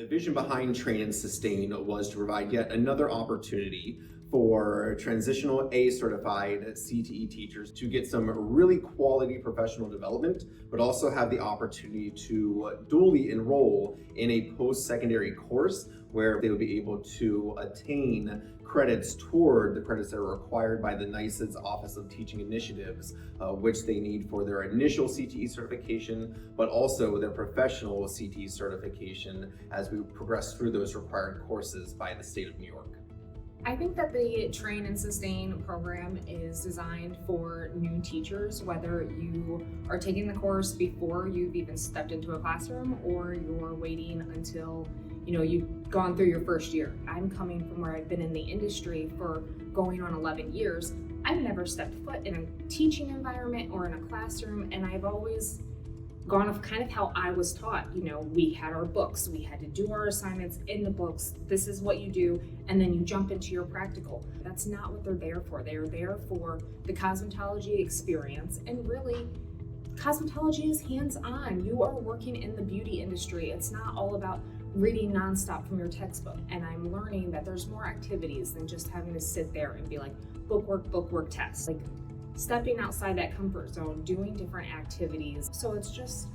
The vision behind Train and Sustain was to provide yet another opportunity for transitional A-certified CTE teachers to get some really quality professional development, but also have the opportunity to dually enroll in a post-secondary course where they would be able to attain credits toward the credits that are required by the NYSED's Office of Teaching Initiatives, which they need for their initial CTE certification, but also their professional CTE certification as we progress through those required courses by the state of New York. I think that the Train and Sustain program is designed for new teachers, whether you are taking the course before you've even stepped into a classroom or you're waiting until you've gone through your first year. I'm coming from where I've been in the industry for going on 11 years. I've never stepped foot in a teaching environment or in a classroom, and I've always gone off kind of how I was taught. We had our books, we had to do our assignments in the books. This is what you do, and then you jump into your practical. That's not what they're there for. They're there for the cosmetology experience, and really, cosmetology is hands-on. You are working in the beauty industry. It's not all about reading nonstop from your textbook. And I'm learning that there's more activities than just having to sit there and be like, bookwork, test. Like stepping outside that comfort zone, doing different activities. So it's just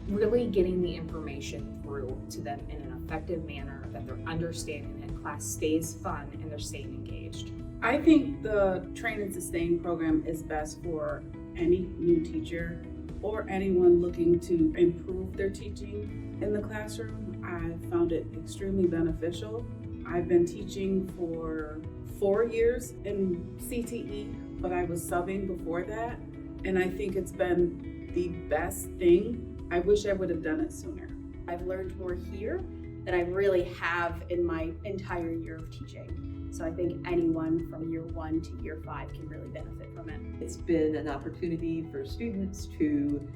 really getting the information through to them in an effective manner that they're understanding and class stays fun and they're staying engaged. I think the Train and Sustain program is best for any new teacher or anyone looking to improve their teaching in the classroom. I found it extremely beneficial. I've been teaching for 4 years in CTE, but I was subbing before that, and I think it's been the best thing. I wish I would have done it sooner. I've learned more here than I really have in my entire year of teaching. So I think anyone from year 1 to year 5 can really benefit from it. It's been an opportunity for students to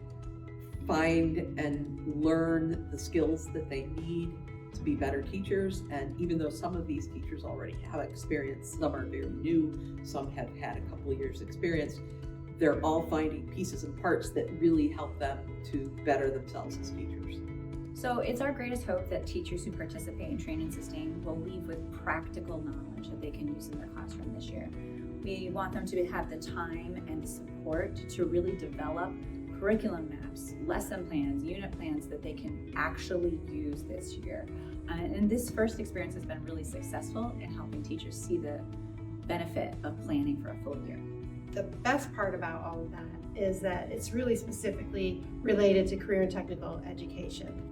find and learn the skills that they need to be better teachers. And even though some of these teachers already have experience, some are very new, some have had a couple of years experience, they're all finding pieces and parts that really help them to better themselves as teachers. So it's our greatest hope that teachers who participate in Train and Sustain will leave with practical knowledge that they can use in their classroom this year. We want them to have the time and support to really develop curriculum maps, lesson plans, unit plans that they can actually use this year. And this first experience has been really successful in helping teachers see the benefit of planning for a full year. The best part about all of that is that it's really specifically related to career and technical education.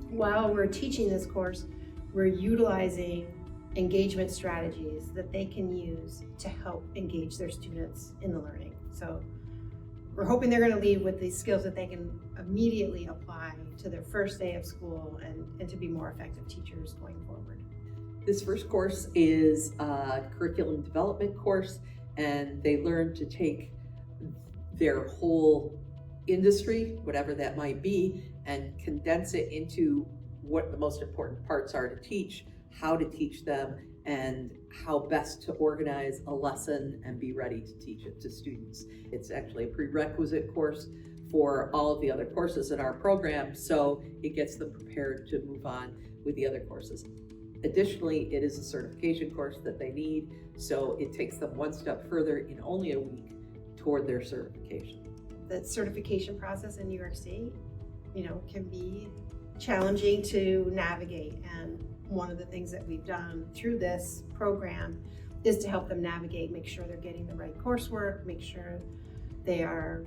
While we're teaching this course, we're utilizing engagement strategies that they can use to help engage their students in the learning. So we're hoping they're going to leave with these skills that they can immediately apply to their first day of school and to be more effective teachers going forward. This first course is a curriculum development course, and they learn to take their whole industry, whatever that might be, and condense it into what the most important parts are to teach, how to teach them, and how best to organize a lesson and be ready to teach it to students. It's actually a prerequisite course for all of the other courses in our program, so it gets them prepared to move on with the other courses. Additionally, it is a certification course that they need, so it takes them one step further in only a week toward their certification. The certification process in New York State, can be challenging to navigate, and one of the things that we've done through this program is to help them navigate, make sure they're getting the right coursework, make sure they are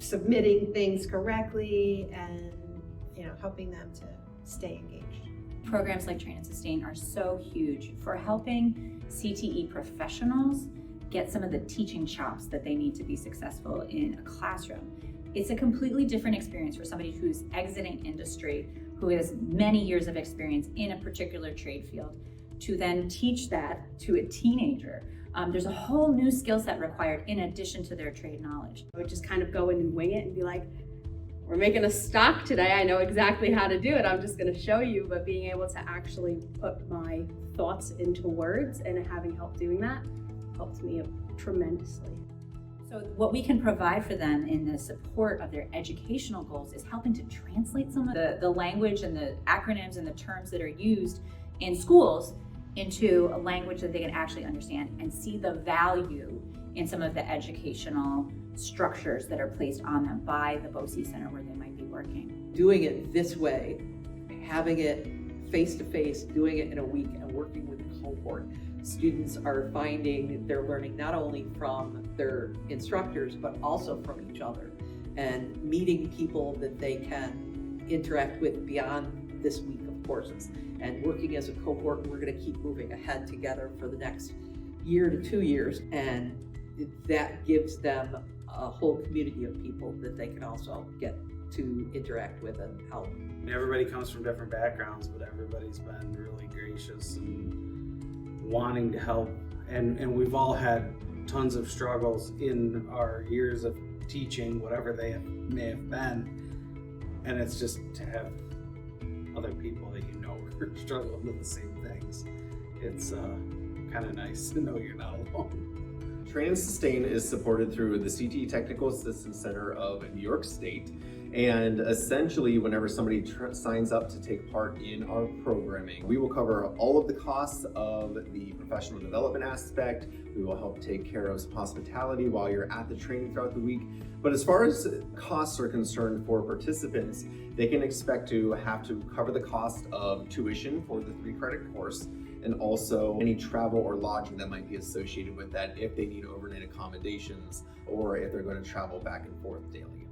submitting things correctly, and helping them to stay engaged. Programs like Train and Sustain are so huge for helping CTE professionals get some of the teaching chops that they need to be successful in a classroom. It's a completely different experience for somebody who's exiting industry, who has many years of experience in a particular trade field, to then teach that to a teenager. There's a whole new skill set required in addition to their trade knowledge. I would just kind of go in and wing it and be like, we're making a stock today. I know exactly how to do it. I'm just going to show you. But being able to actually put my thoughts into words and having help doing that helped me tremendously. So what we can provide for them in the support of their educational goals is helping to translate some of the language and the acronyms and the terms that are used in schools into a language that they can actually understand and see the value in some of the educational structures that are placed on them by the BOCES Center where they might be working. Doing it this way, having it face-to-face, doing it in a week and working with a cohort, students are finding they're learning not only from their instructors, but also from each other and meeting people that they can interact with beyond this week of courses. And working as a cohort, we're going to keep moving ahead together for the next year to 2 years. And that gives them a whole community of people that they can also get to interact with and help. Everybody comes from different backgrounds, but everybody's been really gracious and wanting to help. And we've all had tons of struggles in our years of teaching, whatever they may have been. And it's just to have other people that you know are struggling with the same things. It's kind of nice to know you're not alone. Train and Sustain is supported through the CTE Technical Assistance Center of New York State. And essentially, whenever somebody signs up to take part in our programming, we will cover all of the costs of the professional development aspect. We will help take care of hospitality while you're at the training throughout the week. But as far as costs are concerned for participants, they can expect to have to cover the cost of tuition for the 3-credit course, and also any travel or lodging that might be associated with that if they need overnight accommodations or if they're going to travel back and forth daily.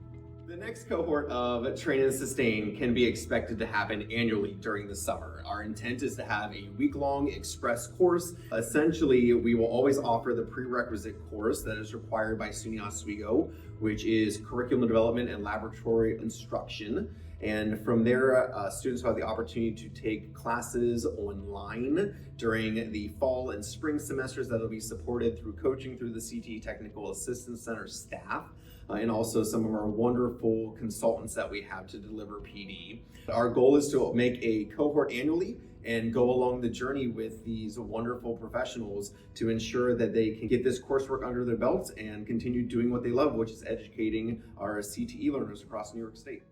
The next cohort of Train and Sustain can be expected to happen annually during the summer. Our intent is to have a week-long express course. Essentially, we will always offer the prerequisite course that is required by SUNY Oswego, which is curriculum development and laboratory instruction. And from there, students will have the opportunity to take classes online during the fall and spring semesters that will be supported through coaching through the CTE Technical Assistance Center staff. And also some of our wonderful consultants that we have to deliver PD. Our goal is to make a cohort annually and go along the journey with these wonderful professionals to ensure that they can get this coursework under their belts and continue doing what they love, which is educating our CTE learners across New York State.